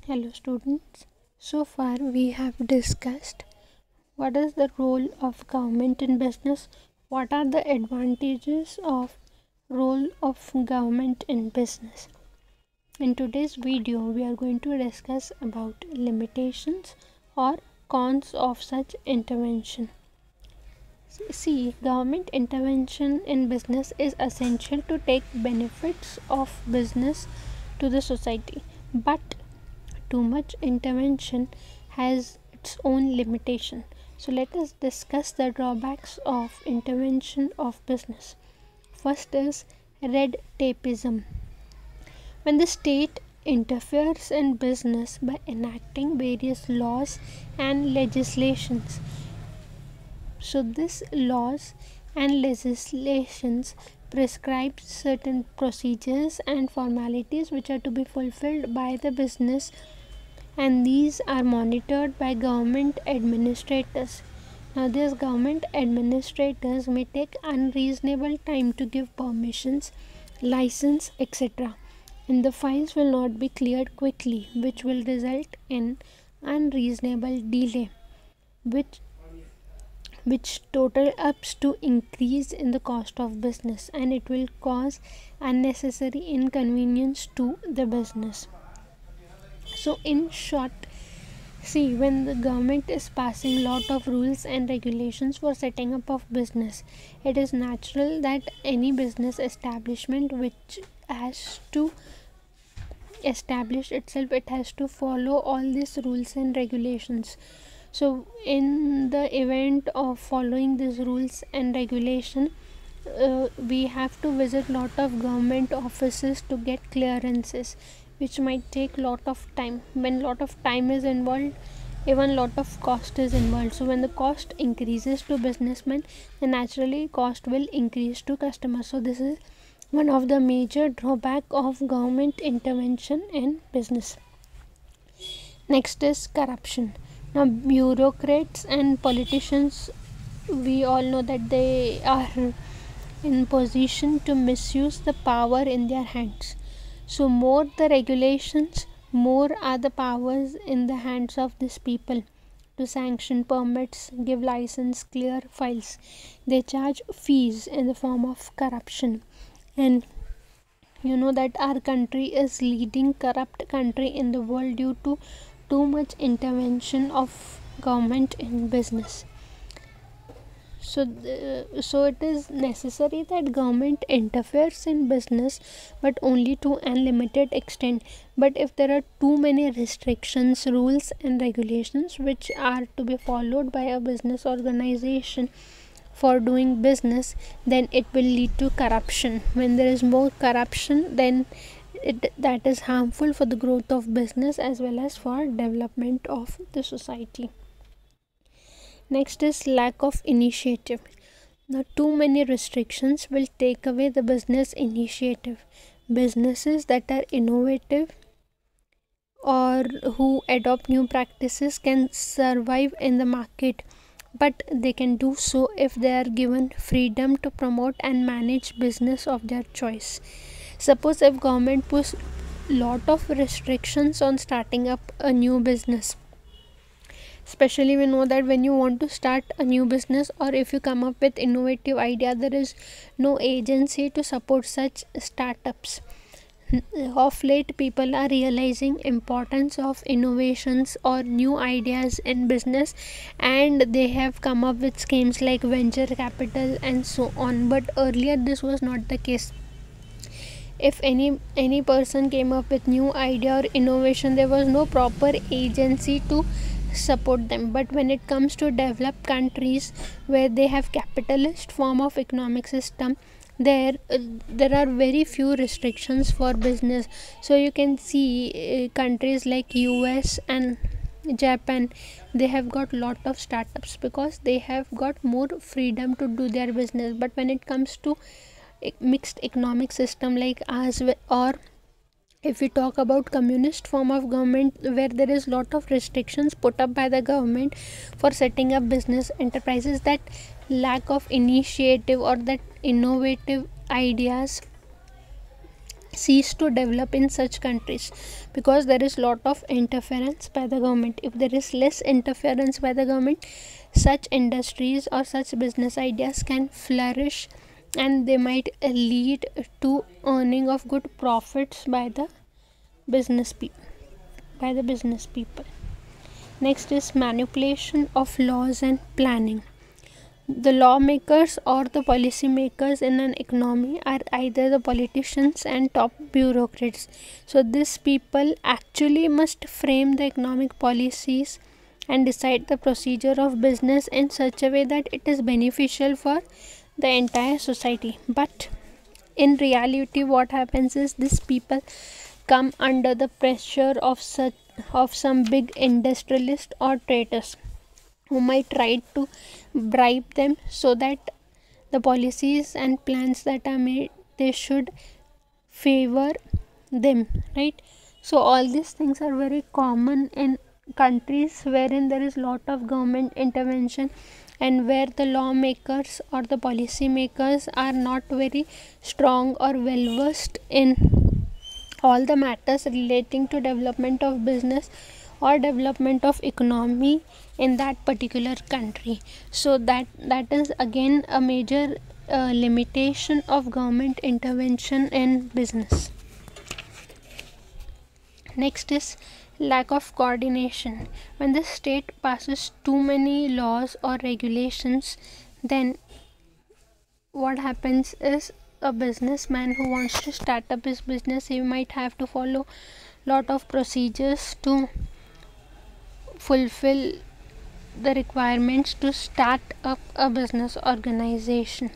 Hello students. So far we have discussed what is the role of government in business, what are the advantages of role of government in business. In today's video we are going to discuss about limitations or cons of such intervention. See, government intervention in business is essential to take benefits of business to the society, but too much intervention has its own limitation. So let us discuss the drawbacks of intervention of business. First is red tapeism. When the state interferes in business by enacting various laws and legislations, so these laws and legislations prescribe certain procedures and formalities which are to be fulfilled by the business, and these are monitored by government administrators. Now, these government administrators may take unreasonable time to give permissions, license, etc., and the files will not be cleared quickly, which will result in unreasonable delay, which total ups to increase in the cost of business, and it will cause unnecessary inconvenience to the business. So in short, see, when the government is passing lot of rules and regulations for setting up of business, it is natural that any business establishment which has to establish itself, it has to follow all these rules and regulations. So in the event of following these rules and regulation, we have to visit lot of government offices to get clearances, which might take lot of time. When lot of time is involved, even lot of cost is involved. So when the cost increases to businessmen, then naturally cost will increase to customers. So this is one of the major drawback of government intervention in business. Next is corruption. Now, bureaucrats and politicians, we all know that they are in position to misuse the power in their hands. So more the regulations, more are the powers in the hands of these people to sanction permits, give license, clear files. They charge fees in the form of corruption, and you know that our country is leading corrupt country in the world due to too much intervention of government in business. So it is necessary that government interferes in business, but only to a limited extent. But if there are too many restrictions, rules and regulations which are to be followed by a business organization for doing business, then it will lead to corruption. When there is more corruption, then that is harmful for the growth of business as well as for development of the society. Next is lack of initiative. Now, too many restrictions will take away the business initiative. Businesses that are innovative or who adopt new practices can survive in the market, but they can do so if they are given freedom to promote and manage business of their choice. Suppose if government puts lot of restrictions on starting up a new business, especially we know that when you want to start a new business or if you come up with innovative idea, there is no agency to support such startups. Of late, people are realizing importance of innovations or new ideas in business, and they have come up with schemes like venture capital and so on. But earlier this was not the case. If any person came up with new idea or innovation, there was no proper agency to support them. But when it comes to developed countries where they have capitalist form of economic system, there are very few restrictions for business. So you can see countries like US and Japan, they have got lot of startups because they have got more freedom to do their business. But when it comes to mixed economic system like ours, or if we talk about communist form of government where there is lot of restrictions put up by the government for setting up business enterprises, that lack of initiative or that innovative ideas cease to develop in such countries, because there is lot of interference by the government. If there is less interference by the government, such industries or such business ideas can flourish, and they might lead to earning of good profits by the business people. Next is manipulation of laws and planning. The lawmakers or the policymakers in an economy are either the politicians and top bureaucrats. So these people actually must frame the economic policies and decide the procedure of business in such a way that it is beneficial for the entire society. But in reality, what happens is these people come under the pressure of some big industrialist or traders who might try to bribe them, so that the policies and plans that are made, they should favor them, right? So all these things are very common in countries wherein there is lot of government intervention, and where the lawmakers or the policy makers are not very strong or well versed in all the matters relating to development of business or development of economy in that particular country. So that is again a major limitation of government intervention in business. Next is lack of coordination. When the state passes too many laws or regulations, then what happens is a businessman who wants to start up his business, he might have to follow lot of procedures to fulfill the requirements to start up a business organization.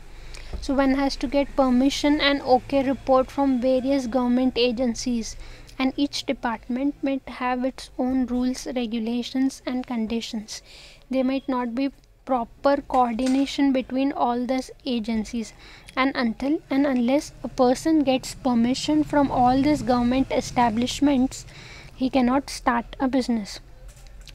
So one has to get permission and okay report from various government agencies, and each department might have its own rules, regulations and conditions. There might not be proper coordination between all these agencies, and until and unless a person gets permission from all these government establishments, he cannot start a business.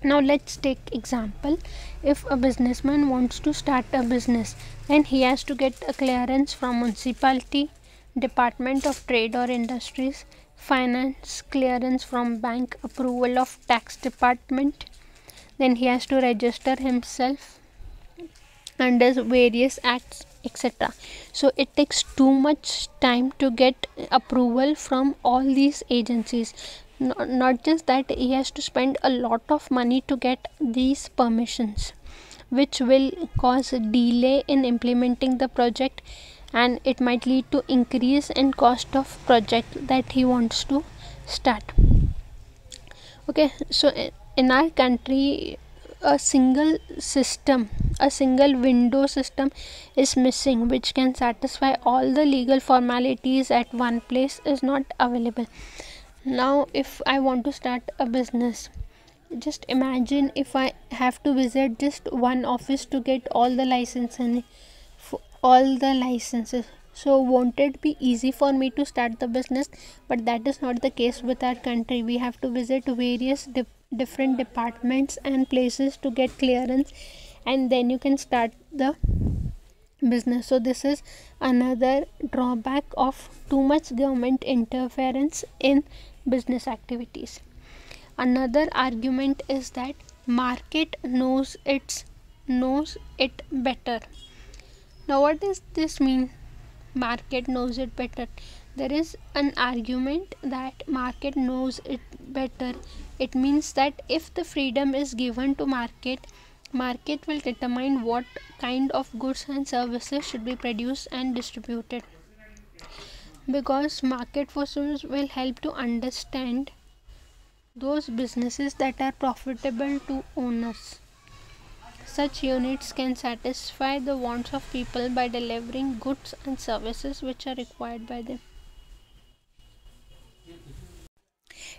Now let's take example. If a businessman wants to start a business, then he has to get a clearance from municipality, Department of Trade or Industries, finance clearance from bank, approval of tax department. Then he has to register himself under various acts, etc. So it takes too much time to get approval from all these agencies. Not just that, he has to spend a lot of money to get these permissions, which will cause a delay in implementing the project, and it might lead to increase in cost of project that he wants to start. Okay, so in our country, a single window system is missing, which can satisfy all the legal formalities at one place is not available. Now if I want to start a business, just imagine if I have to visit just one office to get all the licenses. So won't it be easy for me to start the business? But that is not the case with our country. We have to visit various different departments and places to get clearance, and then you can start the business. So this is another drawback of too much government interference in business activities. Another argument is that market knows it better. Now what does this mean? Market knows it better. There is an argument that market knows it better. It means that if the freedom is given to market will determine what kind of goods and services should be produced and distributed, because market forces will help to understand those businesses that are profitable to owners. Such units can satisfy the wants of people by delivering goods and services which are required by them.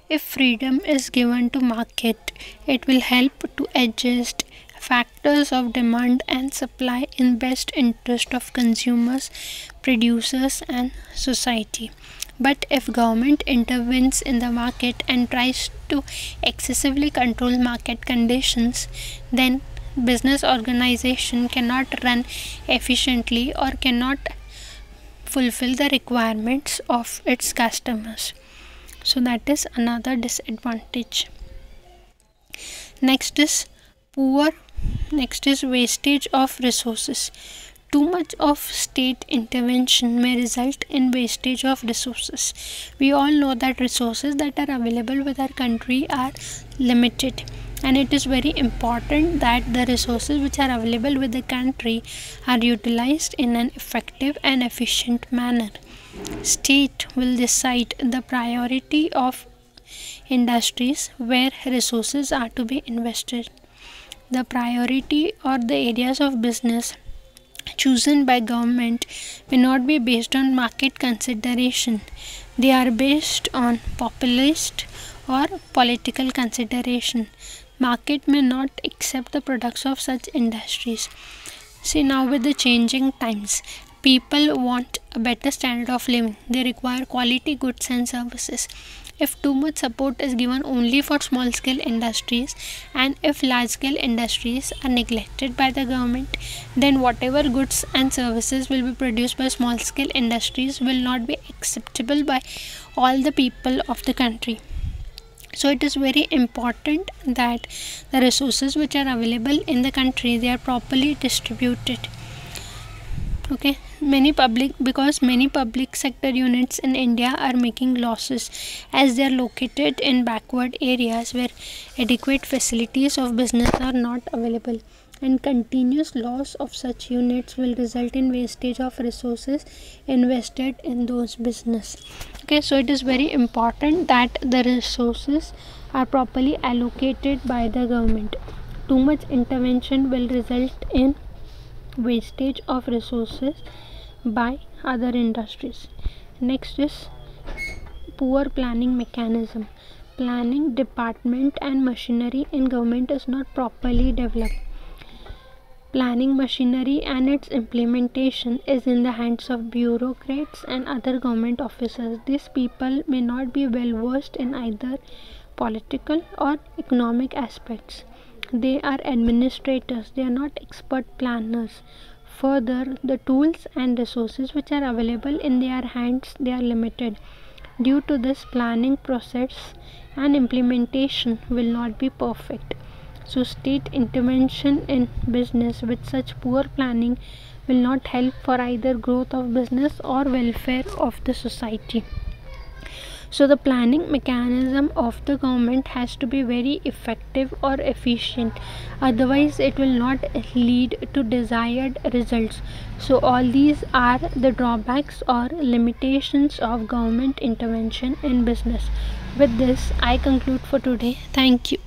If freedom is given to market, it will help to adjust factors of demand and supply in best interest of consumers, producers and society. But if government intervenes in the market and tries to excessively control market conditions, then business organization cannot run efficiently or cannot fulfill the requirements of its customers. So that is another disadvantage. Next is wastage of resources. Too much of state intervention may result in wastage of resources. We all know that resources that are available with our country are limited, and it is very important that the resources which are available with the country are utilized in an effective and efficient manner. State will decide the priority of industries where resources are to be invested. The priority or the areas of business chosen by government may not be based on market consideration. They are based on populist or political consideration. Market may not accept the products of such industries. See, now with the changing times, people want a better standard of living. They require quality goods and services. If too much support is given only for small scale industries, and if large scale industries are neglected by the government, then whatever goods and services will be produced by small scale industries will not be acceptable by all the people of the country. So it is very important that the resources which are available in the country, they are properly distributed. Okay, many public sector units in India are making losses as they are located in backward areas where adequate facilities of business are not available, and continuous loss of such units will result in wastage of resources invested in those business. Okay, so it is very important that the resources are properly allocated by the government. Too much intervention will result in wastage of resources by other industries. Next is poor planning mechanism. Planning department and machinery in government is not properly developed. Planning machinery and its implementation is in the hands of bureaucrats and other government officers. These people may not be well versed in either political or economic aspects. They are administrators, they are not expert planners. Further, the tools and resources which are available in their hands, they are limited. Due to this, planning process and implementation will not be perfect. So state intervention in business with such poor planning will not help for either growth of business or welfare of the society. So the planning mechanism of the government has to be very effective or efficient, otherwise it will not lead to desired results. So all these are the drawbacks or limitations of government intervention in business. With this, I conclude for today. Thank you.